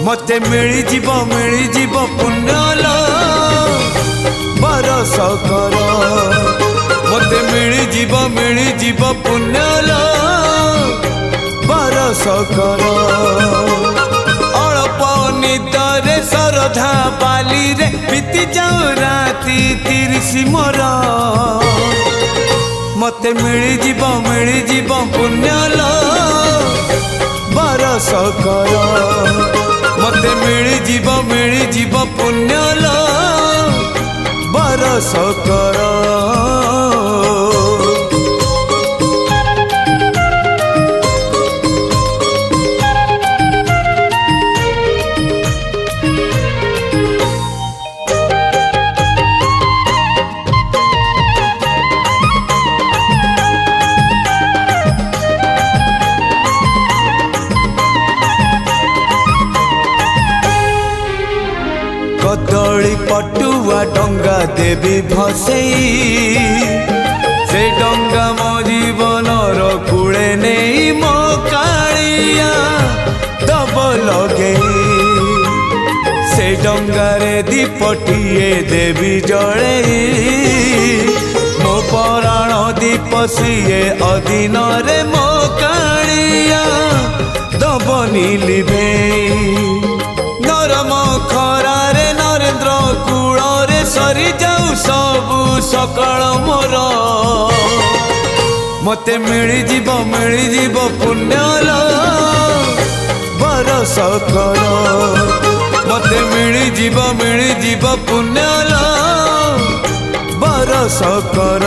मते मिली जीव पुण्यल बरस कर मते मिली जीव पुण्यल बरस कर अल्प निदरे सरधा बाली रे बीती जाऊ राती 30 मोर मते मिली जीव पुण्यल बरस कर मते मिली जीव पुण्यल बरस कर कदली पटुआ डंगा देवी भसई से डंगा मो जीवन कूले नहीं मो कालिया दब लगे से डंगारे दीपटिए देवी जड़े मो पराण दीप सीए अधीन रे मो कालिया दब नीलिभे नरम खरारे नरेंद्र कूଳରେ सरी जाऊ सबु सकाळ मोर मते मिली जीव पुण्यल बरस कर मते मिली जीव पुण्यल बरस कर।